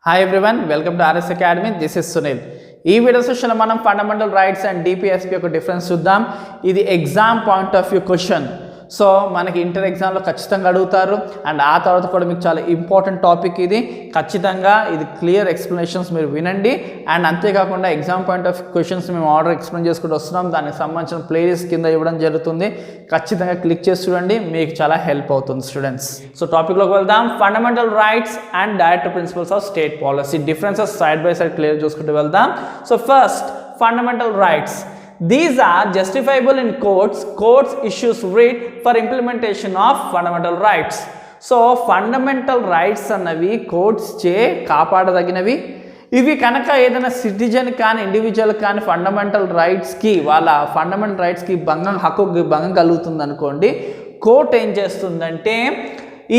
Hi everyone, welcome to RS Academy. This is Sunil. ఈ video సెషన్లో మనం fundamental rights and DPSP యొక్క difference చూద్దాం. ఇది exam point of view question. So మనకి ఇంటర్ ఎగ్జామ్లో ఖచ్చితంగా అడుగుతారు అండ్ ఆ తర్వాత కూడా మీకు చాలా ఇంపార్టెంట్ టాపిక్ ఇది. ఖచ్చితంగా ఇది క్లియర్ ఎక్స్ప్లెనేషన్స్ మీరు వినండి. అండ్ అంతేకాకుండా ఎగ్జామ్ పాయింట్ ఆఫ్ క్వశ్చన్స్ మేము ఆర్డర్ ఎక్స్ప్లెయిన్ చేసుకుంటూ వస్తున్నాం. దానికి సంబంధించిన ప్లేలిస్ట్ కింద ఇవ్వడం జరుగుతుంది. ఖచ్చితంగా క్లిక్ చేసి చూడండి, మీకు చాలా హెల్ప్ అవుతుంది స్టూడెంట్స్. సో టాపిక్లోకి వెళ్దాం. Fundamental rights and direct principles of state policy differences side by side clear చూసుకుంటూ వెళ్దాం. So first fundamental rights. These are justifiable in courts. Courts issues writ for implementation of fundamental rights. So fundamental rights అన్నవి courts చే కాపాడదగినవి. ఇవి కనుక ఏదైనా citizen కానీ individual కానీ fundamental రైట్స్కి వాళ్ళ ఫండమెంటల్ రైట్స్కి హక్కుకి భంగం కలుగుతుంది అనుకోండి, కోర్ట్ ఏం చేస్తుందంటే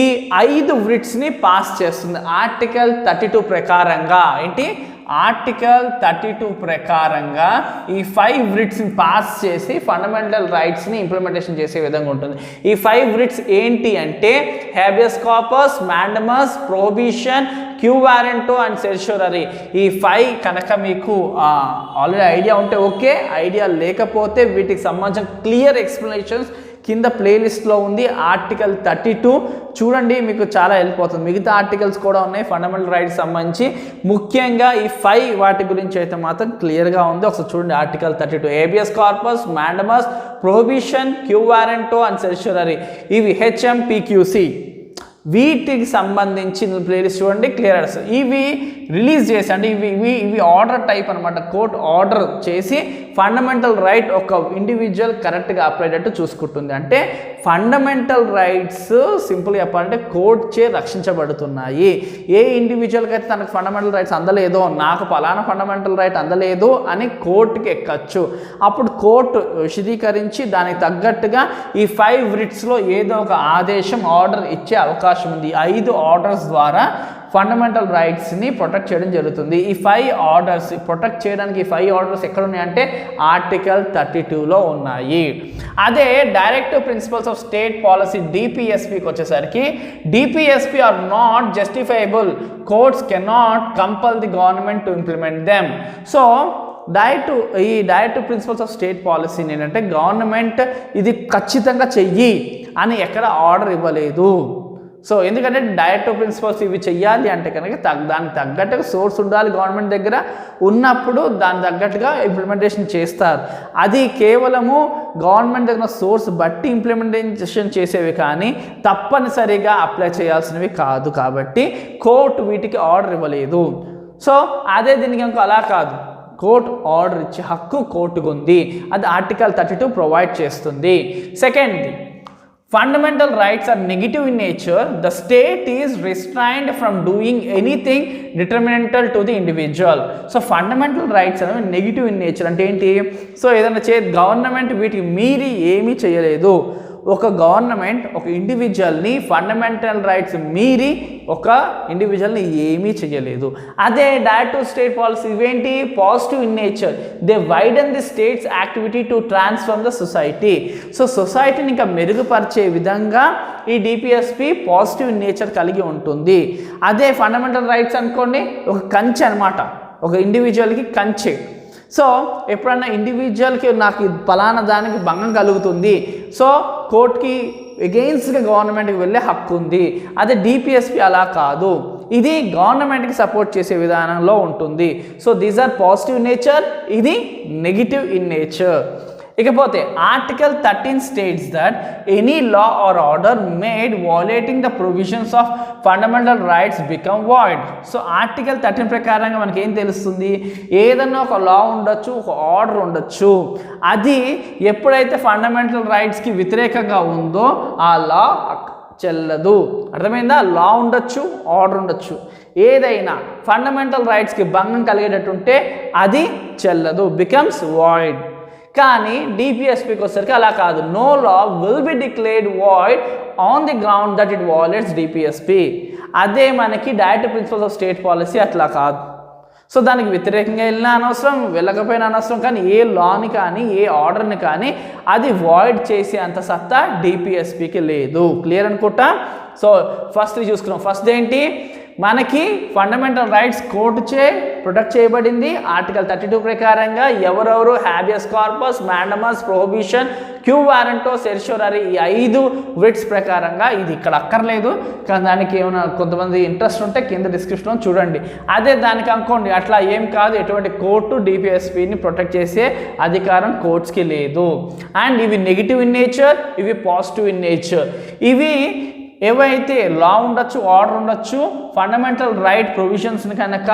ఈ 5 writsని పాస్ చేస్తుంది. ఆర్టికల్ 32 ప్రకారంగా ఏంటి, ఆర్టికల్ 32 ప్రకారంగా ఈ 5 writsని పాస్ చేసి ఫండమెంటల్ రైట్స్ని ఇంప్లిమెంటేషన్ చేసే విధంగా ఉంటుంది. ఈ 5 writs ఏంటి అంటే habeas corpus, mandamus, prohibition, quo warranto and certiorari. ఈ 5 కనుక మీకు ఆల్రెడీ ఐడియా ఉంటే ఓకే, ఐడియా లేకపోతే వీటికి సంబంధించిన క్లియర్ ఎక్స్ప్లెనేషన్స్ కింద ప్లేలిస్ట్లో ఉంది. ఆర్టికల్ 32 చూడండి, మీకు చాలా హెల్ప్ అవుతుంది. మిగతా ఆర్టికల్స్ కూడా ఉన్నాయి ఫండమెంటల్ రైట్స్ సంబంధించి. ముఖ్యంగా ఈ 5 వాటి గురించి అయితే మాత్రం క్లియర్గా ఉంది. ఒకసారి చూడండి. Article 32 habeas corpus, mandamus, prohibition, quo warranto and certiorari. ఇవి హెచ్ఎంపిక్యూసి వీటికి సంబంధించిన ప్లేలిస్ట్ చూడండి, క్లియర్స్. ఇవి రిలీజ్ చేసి అంటే ఇవి ఆర్డర్ టైప్ అనమాట. కోర్ట్ ఆర్డర్ చేసి ఫండమెంటల్ రైట్ ఒక ఇండివిజువల్ కరెక్ట్గా అప్లై అయ్యేట్టు చూసుకుంటుంది. అంటే ఫండమెంటల్ రైట్స్ సింపుల్గా చెప్పాలంటే కోర్ట్ చే రక్షించబడుతున్నాయి. ఏ ఇండివిజువల్కి అయితే తనకు ఫండమెంటల్ రైట్స్ అందలేదో, నాకు పలానా ఫండమెంటల్ రైట్ అందలేదు అని కోర్టుకి ఎక్కచ్చు. అప్పుడు కోర్టు విశదీకరించి దానికి తగ్గట్టుగా ఈ 5 writsలో ఏదో ఒక ఆదేశం ఆర్డర్ ఇచ్చే అవకాశం ఉంది. 5 ఆర్డర్స్ ద్వారా ఫండమెంటల్ రైట్స్ని ప్రొటెక్ట్ చేయడం జరుగుతుంది. ఈ 5 ఆర్డర్స్ ప్రొటెక్ట్ చేయడానికి ఈ 5 ఆర్డర్స్ ఎక్కడ ఉన్నాయంటే ఆర్టికల్ 32లో ఉన్నాయి. అదే directive principles of state policy డిపిఎస్పికి వచ్చేసరికి DPSP are not justiciable. Courts cannot compel the government to implement them. So ఈ డైరెక్టివ్ ప్రిన్సిపల్స్ ఆఫ్ స్టేట్ పాలసీని ఏంటంటే గవర్నమెంట్ ఇది ఖచ్చితంగా చెయ్యి అని ఎక్కడ ఆర్డర్ ఇవ్వలేదు. సో ఎందుకంటే డైరెక్టివ్ ప్రిన్సిపల్స్ ఇవి చెయ్యాలి అంటే కనుక దానికి తగ్గట్టుగా సోర్స్ ఉండాలి గవర్నమెంట్ దగ్గర. ఉన్నప్పుడు దానికి తగ్గట్టుగా ఇంప్లిమెంటేషన్ చేస్తారు. అది కేవలము గవర్నమెంట్ దగ్గర సోర్స్ బట్టి ఇంప్లిమెంటేషన్ చేసేవి కానీ తప్పనిసరిగా అప్లై చేయాల్సినవి కాదు. కాబట్టి కోర్టు వీటికి ఆర్డర్ ఇవ్వలేదు. సో అదే దీనికి ఇంకో అలా కాదు, కోర్టు ఆర్డర్ ఇచ్చే హక్కు కోర్టుకు ఉంది. అది ఆర్టికల్ 32 ప్రొవైడ్ చేస్తుంది. Second, fundamental rights are negative in nature. The state is restrained from doing anything detrimental to the individual. So fundamental rights are negative in nature అంటే ఏంటి? సో ఏదైనా గవర్నమెంట్ వీటికి మీరి ఏమీ చేయలేదు. ఒక గవర్నమెంట్ ఒక ఇండివిజువల్ని ఫండమెంటల్ రైట్స్ మీరి ఒక ఇండివిజువల్ని ఏమీ చేయలేదు. అదే డైరెక్టివ్ స్టేట్ పాలసీ ఇవేంటి? Positive in nature. They వైడన్ the states activity to transform the society. So సొసైటీని ఇంకా మెరుగుపరిచే విధంగా ఈ డిపిఎస్పి పాజిటివ్ ఇన్ నేచర్ కలిగి ఉంటుంది. అదే ఫండమెంటల్ రైట్స్ అనుకోండి, ఒక కంచె అనమాట, ఒక ఇండివిజువల్కి కంచె. సో ఎప్పుడన్నా ఇండివిజువల్కి నాకు పలానా దానికి భంగం కలుగుతుంది, సో కోర్టుకి ఎగెయిన్స్ట్గా గవర్నమెంట్కి వెళ్ళే హక్కు ఉంది. అదే డిపిఎస్పి అలా కాదు, ఇది గవర్నమెంట్కి సపోర్ట్ చేసే విధానంలో ఉంటుంది. So these are positive nature, ఇది నెగిటివ్ ఇన్ నేచర్. ఇకపోతే article 13 states that any law or order made violating the provisions of fundamental rights become void. So article 13 ప్రకారంగా మనకి ఏం తెలుస్తుంది? ఏదన్నా ఒక లా ఉండొచ్చు, ఒక ఆర్డర్ ఉండొచ్చు, అది ఎప్పుడైతే ఫండమెంటల్ రైట్స్కి వ్యతిరేకంగా ఉందో ఆ లా చెల్లదు. అర్థమైందా? లా ఉండొచ్చు, ఆర్డర్ ఉండొచ్చు, ఏదైనా ఫండమెంటల్ రైట్స్కి భంగం కలిగేటట్టుంటే అది చెల్లదు, బికమ్స్ వాయిడ్. కానీ డిపిఎస్పికి వచ్చేసరికి అలా కాదు. No law will be declared void on the ground that it violates DPSP. అదే మనకి directive principles of state policy అట్లా కాదు. సో దానికి వ్యతిరేకంగా వెళ్ళినా అనవసరం, వెళ్ళకపోయినా అనవసరం, కానీ ఏ లాని కానీ ఏ ఆర్డర్ని కానీ అది వాయిడ్ చేసే అంత సత్తా డిపిఎస్పికి లేదు. క్లియర్ అనుకుంటా. సో ఫస్ట్ చూసుకున్నాం. ఫస్ట్ ఏంటి? మనకి ఫండమెంటల్ రైట్స్ కోర్టుచే ప్రొటెక్ట్ చేయబడింది. ఆర్టికల్ 32 ప్రకారంగా ఎవరెవరు habeas corpus, mandamus, prohibition, quo warranto, certiorari ఈ 5 రిట్స్ ప్రకారంగా ఇది ఇక్కడ అక్కర్లేదు, కానీ దానికి ఏమైనా కొంతమంది ఇంట్రెస్ట్ ఉంటే కింద డిస్క్రిప్షన్లో చూడండి. అదే దానికి అనుకోండి అట్లా ఏం కాదు, ఎటువంటి కోర్టు డిపిఎస్పిని ప్రొటెక్ట్ చేసే అధికారం కోర్ట్స్కి లేదు. అండ్ ఇవి నెగిటివ్ ఇన్ నేచర్, ఇవి పాజిటివ్ ఇన్ నేచర్. ఇవి ఏవైతే లా ఉండొచ్చు, ఆర్డర్ ఉండొచ్చు, ఫండమెంటల్ రైట్ ప్రొవిజన్స్ని కనుక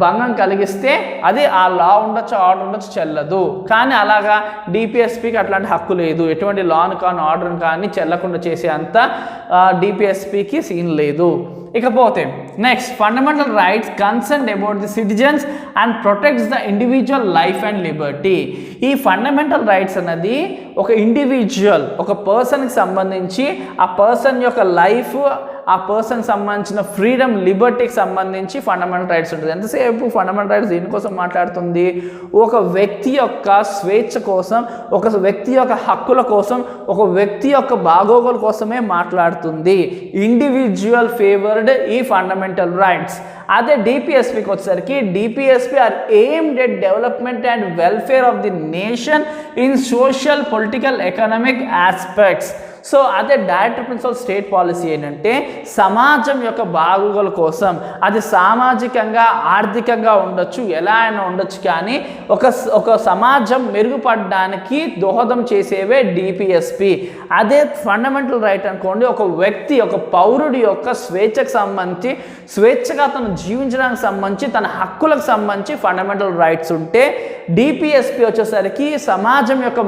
భంగం కలిగిస్తే అది ఆ లా ఉండొచ్చు, ఆర్డర్ ఉండొచ్చు, చెల్లదు. కానీ అలాగా డిపిఎస్పికి అట్లాంటి హక్కు లేదు. ఎటువంటి లాను కానీ ఆర్డర్ని కానీ చెల్లకుండా చేసే అంత డిపిఎస్పికి సీన్ లేదు. ఇకపోతే next, fundamental rights concern about the citizens and protects the individual life and Liberty. ఈ ఫండమెంటల్ రైట్స్ అన్నది ఒక ఇండివిజువల్, ఒక పర్సన్కి సంబంధించి ఆ పర్సన్ యొక్క లైఫ్, ఆ పర్సన్ సంబంధించిన ఫ్రీడమ్, లిబర్టీకి సంబంధించి ఫండమెంటల్ రైట్స్ ఉంటుంది. ఎంతసేపు ఫండమెంటల్ రైట్స్ దీనికోసం మాట్లాడుతుంది? ఒక వ్యక్తి యొక్క స్వేచ్ఛ కోసం, ఒక వ్యక్తి యొక్క హక్కుల కోసం, ఒక వ్యక్తి యొక్క బాగోగుల కోసమే మాట్లాడుతుంది. ఇండివిజువల్ ఫేవర్డ్ ఈ ఫండమెంటల్ రైట్స్. అదే డిపిఎస్పికి వచ్చేసరికి DPSP are aimed at development and welfare of the nation in social, political, economic aspects. So అదే డైరెక్టర్ ప్రిన్సిపల్ స్టేట్ పాలసీ ఏంటంటే సమాజం యొక్క బాగోగుల కోసం, అది సామాజికంగా, ఆర్థికంగా ఉండొచ్చు, ఎలా అయినా ఉండొచ్చు, కానీ ఒక సమాజం మెరుగుపడడానికి దోహదం చేసేవే డిపిఎస్పి. అదే ఫండమెంటల్ రైట్ అనుకోండి, ఒక వ్యక్తి, ఒక పౌరుడి యొక్క స్వేచ్ఛకు సంబంధించి, స్వేచ్ఛగా తను జీవించడానికి సంబంధించి, తన హక్కులకు సంబంధించి ఫండమెంటల్ రైట్స్ ఉంటే, డిపిఎస్పి వచ్చేసరికి సమాజం యొక్క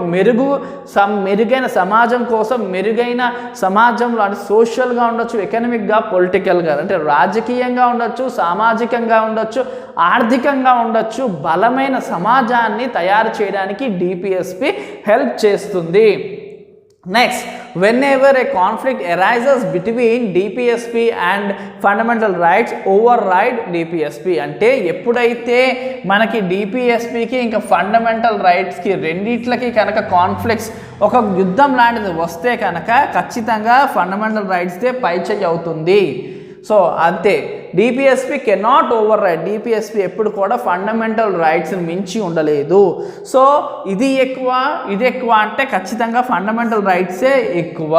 మెరుగైన సమాజం కోసం, మెరుగైన సమాజంలో అంటే సోషల్గా ఉండొచ్చు, ఎకనామిక్గా, పొలిటికల్గా అంటే రాజకీయంగా ఉండొచ్చు, సామాజికంగా ఉండొచ్చు, ఆర్థికంగా ఉండొచ్చు, బలమైన సమాజాన్ని తయారు చేయడానికి డిపిఎస్పి హెల్ప్ చేస్తుంది. Next, whenever a conflict arises between DPSP and fundamental rights, override DPSP. అంటే ఎప్పుడైతే మనకి డిపిఎస్పికి ఇంకా ఫండమెంటల్ రైట్స్కి రెండిట్లకి కనుక కాన్ఫ్లిక్ట్స్, ఒక యుద్ధం లాంటిది వస్తే కనుక ఖచ్చితంగా ఫండమెంటల్ రైట్స్దే పైచేయి అవుతుంది. సో అంతే, DPSP cannot override. DPSP ఎప్పుడు కూడా ఫండమెంటల్ రైట్స్ని మించి ఉండలేదు. సో ఇది ఎక్కువ, ఇది ఎక్కువ అంటే ఖచ్చితంగా ఫండమెంటల్ రైట్సే ఎక్కువ.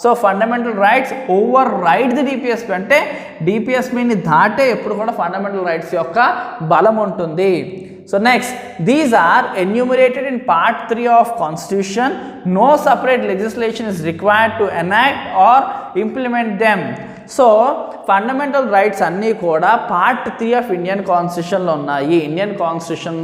So fundamental rights override the DPSP అంటే డిపిఎస్పిని దాటే ఎప్పుడు కూడా ఫండమెంటల్ రైట్స్ యొక్క బలం ఉంటుంది. So next, these are enumerated in part 3 of Constitution. No separate legislation is required to enact or implement them. So fundamental rights అన్నీ కూడా పార్ట్ 3 ఆఫ్ ఇండియన్ కాన్స్టిట్యూషన్లో ఉన్నాయి. ఇండియన్ కాన్స్టిట్యూషన్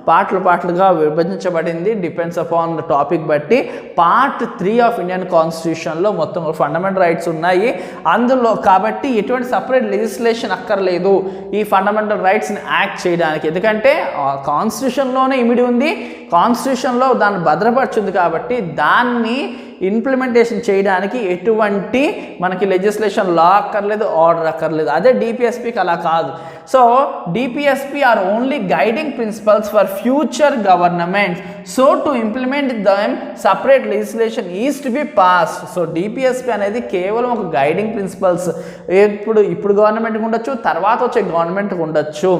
పార్ట్లుగా విభజించబడింది, డిపెండ్స్ అపాన్ ద టాపిక్ బట్టి. Part 3 of Indian కాన్స్టిట్యూషన్లో మొత్తం fundamental rights ఉన్నాయి. అందులో కాబట్టి ఎటువంటి సపరేట్ లెజిస్లేషన్ అక్కర్లేదు ఈ ఫండమెంటల్ రైట్స్ని యాక్ట్ చేయడానికి, ఎందుకంటే కాన్స్టిట్యూషన్లోనే ఇమిడి ఉంది, కాన్స్టిట్యూషన్లో దాన్ని భద్రపరిచింది కాబట్టి దాన్ని ఇంప్లిమెంటేషన్ చేయడానికి ఎటువంటి మనకి లెజిస్లేషన్ లా అక్కర్లేదు, ఆర్డర్ అక్కర్లేదు. అదే డిపిఎస్పికి అలా కాదు. So DPSP are only guiding principles for future governments. So to implement them separate legislation is to be passed. సో డిపిఎస్పి అనేది కేవలం ఒక గైడింగ్ ప్రిన్సిపల్స్. ఇప్పుడు గవర్నమెంట్కి ఉండొచ్చు, తర్వాత వచ్చే గవర్నమెంట్కి ఉండొచ్చు.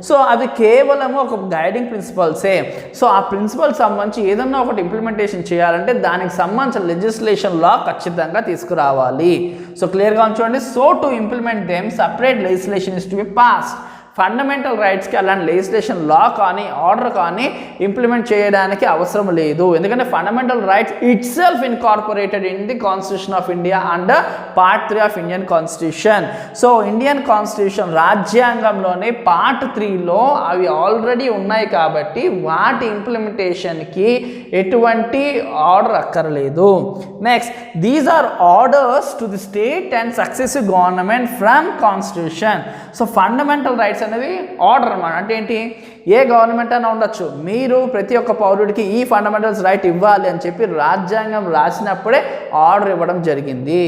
సో అవి కేవలం ఒక గైడింగ్ ప్రిన్సిపల్సే. సో ఆ ప్రిన్సిపల్ సంబంధించి ఏదన్నా ఒకటి ఇంప్లిమెంటేషన్ చేయాలంటే దానికి సంబంధించిన లెజిస్లేషన్ లా ఖచ్చితంగా తీసుకురావాలి. సో క్లియర్గా ఉంచండి. So to implement them separate legislation is to be passed. Fundamental రైట్స్కి అలాంటి లెజిస్లేషన్ లా కానీ ఆర్డర్ కానీ ఇంప్లిమెంట్ చేయడానికి అవసరం లేదు, ఎందుకంటే fundamental rights itself incorporated in the constitution of India under part 3 of Indian constitution. So Indian constitution రాజ్యాంగంలోనే part 3లో అవి ఆల్రెడీ ఉన్నాయి కాబట్టి వాటి ఇంప్లిమెంటేషన్కి ఎటువంటి ఆర్డర్ అక్కర్లేదు. Next, these are orders to the state and successive government from constitution. So fundamental rights అనేవి ఆర్డర్ అన్నమాట. అంటే ఏంటి, ఏ గవర్నమెంట్ అయినా ఉండొచ్చు, మీరు ప్రతి ఒక్క పౌరుడికి ఈ ఫండమెంటల్స్ రైట్ ఇవ్వాలి అని చెప్పి రాజ్యాంగం రాసినప్పుడే ఆర్డర్ ఇవ్వడం జరిగింది.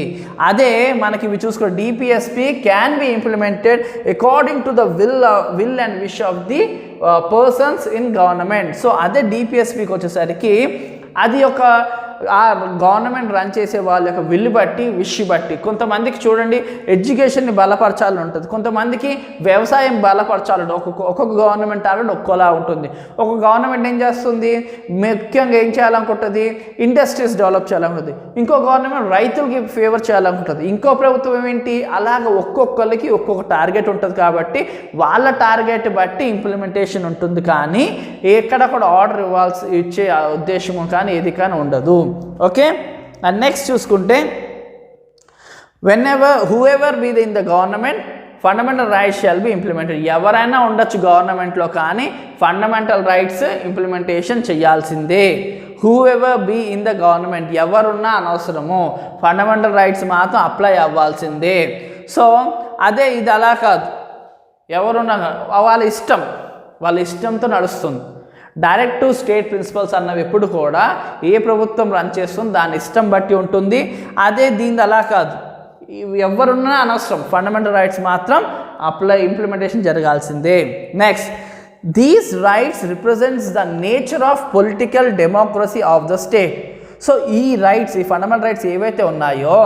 అదే మనకి ఇవి చూసుకో, DPSP can be implemented according to the will and wish of the persons in government. So అదే డిపిఎస్పికి వచ్చేసరికి అది ఒక ఆ గవర్నమెంట్ రన్ చేసే వాళ్ళ యొక్క విల్లు బట్టి విష్ బట్టి కొంతమందికి చూడండి ఎడ్యుకేషన్ని బలపరచాలని ఉంటుంది, కొంతమందికి వ్యవసాయం బలపరచాలని ఒక్కొక్క గవర్నమెంట్ టార్గెట్ ఒక్కోలా ఉంటుంది. ఒక గవర్నమెంట్ ఏం చేస్తుంది, ముఖ్యంగా ఏం చేయాలనుకుంటుంది, ఇండస్ట్రీస్ డెవలప్ చేయాలనుకుంటుంది. ఇంకో గవర్నమెంట్ రైతులకి ఫేవర్ చేయాలనుకుంటుంది. ఇంకో ప్రభుత్వం ఏంటి, అలాగ ఒక్కొక్కరికి ఒక్కొక్క టార్గెట్ ఉంటుంది. కాబట్టి వాళ్ళ టార్గెట్ బట్టి ఇంప్లిమెంటేషన్ ఉంటుంది, కానీ ఎక్కడ కూడా ఆర్డర్ ఇచ్చే ఉద్దేశం కానీ ఏది కానీ ఉండదు. ఓకే, అండ్ నెక్స్ట్ చూసుకుంటే whoever be in the government, fundamental rights shall be implemented. ఎవరైనా ఉండొచ్చు గవర్నమెంట్లో, కానీ ఫండమెంటల్ రైట్స్ ఇంప్లిమెంటేషన్ చేయాల్సిందే. Whoever be in the government, ఎవరున్నా అనవసరము, ఫండమెంటల్ రైట్స్ మాత్రం అప్లై అవ్వాల్సిందే. సో అదే ఇది అలా కాదు, ఎవరున్నా వాళ్ళ ఇష్టంతో నడుస్తుంది. డైరెక్ట్ టు స్టేట్ ప్రిన్సిపల్స్ అన్నవి ఎప్పుడు కూడా ఏ ప్రభుత్వం రన్ చేస్తుంది దాని ఇష్టం బట్టి ఉంటుంది. అదే దీనిది అలా కాదు, ఎవరున్నా అనవసరం, ఫండమెంటల్ రైట్స్ మాత్రం ఇంప్లిమెంటేషన్ జరగాల్సిందే. Next, these rights represents the nature of political democracy of the state. So ఈ రైట్స్, ఈ ఫండమెంటల్ రైట్స్ ఏవైతే ఉన్నాయో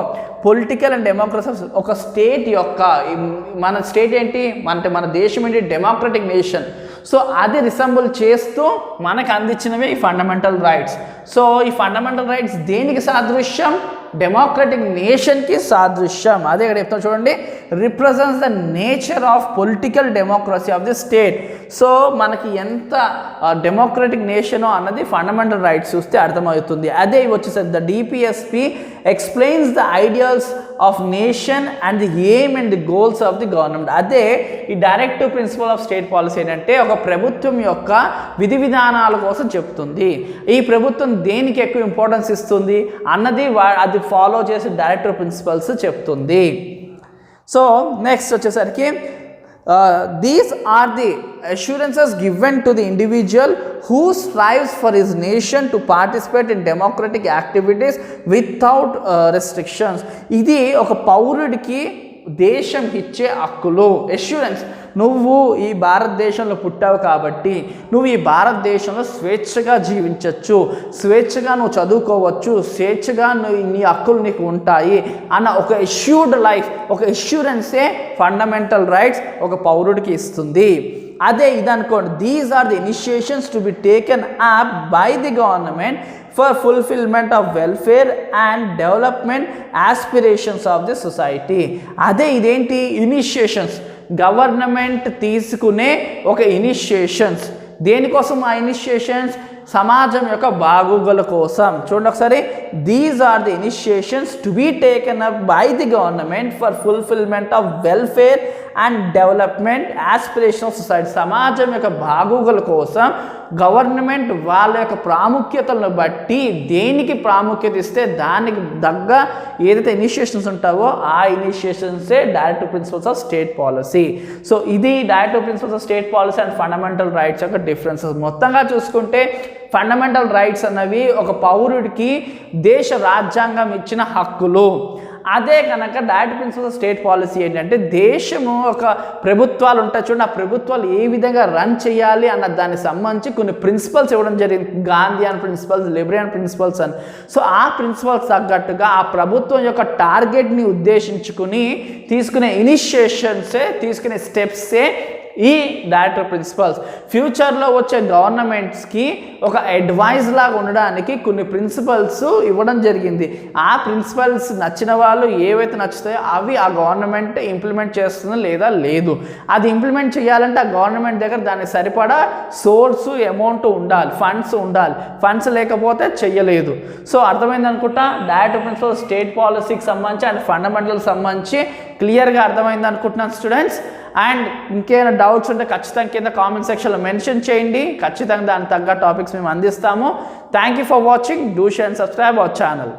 పొలిటికల్ అండ్ డెమోక్రసీ ఒక స్టేట్ యొక్క, మన స్టేట్ ఏంటి అంటే మన దేశం ఏంటి, డెమోక్రటిక్ నేషన్. సో అది రిసెంబుల్ చేస్తూ మనకు అందించినవే ఈ ఫండమెంటల్ రైట్స్. సో ఈ ఫండమెంటల్ రైట్స్ దేనికి సాదృశ్యం, డెమోక్రటిక్ నేషన్కి సాదృశ్యం. అదే ఇక్కడ చెప్తాను చూడండి, represents the nature of political democracy of the state. So మనకి ఎంత డెమోక్రటిక్ నేషనో అన్నది ఫండమెంటల్ రైట్స్ చూస్తే అర్థమవుతుంది. అదే వచ్చేసరికి the DPSP explains the ideals of nation and the aim and the goals of the government. అదే ఈ directive principle of state policy ఏంటంటే ఒక ప్రభుత్వం యొక్క విధి విధానాల కోసం చెప్తుంది. ఈ ప్రభుత్వం దేనికి ఎక్కువ ఇంపార్టెన్స్ ఇస్తుంది అన్నది అది ఫాలో చేసి డైరెక్టివ్ ప్రిన్సిపల్స్ చెప్తుంది. సో నెక్స్ట్ వచ్చేసరికి these are the assurances given to the individual who strives for his nation to participate in democratic activities without restrictions. ఇది ఒక పౌరుడికి దేశం ఇచ్చే హక్కులు, అష్యూరెన్స్. నువ్వు ఈ భారతదేశంలో పుట్టావు కాబట్టి నువ్వు ఈ భారతదేశంలో స్వేచ్ఛగా జీవించవచ్చు, స్వేచ్ఛగా నువ్వు చదువుకోవచ్చు, స్వేచ్ఛగా నీ హక్కులు నీకు ఉంటాయి అన్న ఒక అష్యూర్డ్ లైఫ్, ఒక అష్యూరెన్సే ఫండమెంటల్ రైట్స్ ఒక పౌరుడికి ఇస్తుంది. అదే ఇదనుకోండి, these are the initiations to be taken up by the government for fulfillment of welfare and development aspirations of the society. అదే ఇదేంటి, ఇనిషియేషన్స్, గవర్నమెంట్ తీసుకునే ఒక ఇనిషియేషన్స్. దేనికోసం ఆ ఇనిషియేషన్స్, సమాజం యొక్క బాగోగుల కోసం. చూడండి ఒకసారి, these are the initiations to be taken up by the government for fulfilment of welfare and development aspiration of society. సమాజం యొక్క బాగోగుల కోసం గవర్నమెంట్ వాళ్ళ యొక్క ప్రాముఖ్యతలను బట్టి దేనికి ప్రాముఖ్యత ఇస్తే దానికి తగ్గ ఏదైతే ఇనిషియేషన్స్ ఉంటావో ఆ ఇనిషియేషన్సే directive principles of state policy. So ఇది directive principles of state policy and fundamental rights యొక్క డిఫరెన్సెస్. మొత్తంగా చూసుకుంటే ఫండమెంటల్ రైట్స్ అన్నవి ఒక పౌరుడికి దేశ రాజ్యాంగం ఇచ్చిన హక్కులు. అదే కనుక directive principles of state policy ఏంటంటే దేశము ఒక ప్రభుత్వాలు ఉంటాయి చూడండి, ఆ ప్రభుత్వాలు ఏ విధంగా రన్ చేయాలి అన్న దానికి సంబంధించి కొన్ని ప్రిన్సిపల్స్ ఇవ్వడం జరిగింది. గాంధీయన్ ప్రిన్సిపల్స్, లిబరియన్ ప్రిన్సిపల్స్ అని. సో ఆ ప్రిన్సిపల్స్ తగ్గట్టుగా ఆ ప్రభుత్వం యొక్క టార్గెట్ని ఉద్దేశించుకుని తీసుకునే ఇనిషియేషన్సే, తీసుకునే స్టెప్సే ఈ డైరెక్టివ్ ప్రిన్సిపల్స్. ఫ్యూచర్లో వచ్చే గవర్నమెంట్స్కి ఒక అడ్వైజ్ లాగా ఉండడానికి కొన్ని ప్రిన్సిపల్స్ ఇవ్వడం జరిగింది. ఆ ప్రిన్సిపల్స్ నచ్చిన వాళ్ళు ఏవైతే నచ్చుతాయో అవి ఆ గవర్నమెంట్ ఇంప్లిమెంట్ చేస్తుందో లేదా లేదు. అది ఇంప్లిమెంట్ చేయాలంటే ఆ గవర్నమెంట్ దగ్గర దానికి సరిపడా సోర్సు, అమౌంట్ ఉండాలి, ఫండ్స్ ఉండాలి. ఫండ్స్ లేకపోతే చెయ్యలేదు. సో అర్థమైంది అనుకుంటా, డైరెక్టివ్ ప్రిన్సిపల్ స్టేట్ పాలసీకి సంబంధించి అండ్ ఫండమెంటల్ సంబంధించి క్లియర్గా అర్థమైంది అనుకుంటున్నాను స్టూడెంట్స్. అండ్ ఇంకేమైనా డౌట్స్ ఉంటే ఖచ్చితంగా కింద కామెంట్ సెక్షన్లో మెన్షన్ చేయండి. ఖచ్చితంగా దానికి తగ్గ టాపిక్స్ మేము అందిస్తాము. Thank you for watching. Do share and subscribe our channel.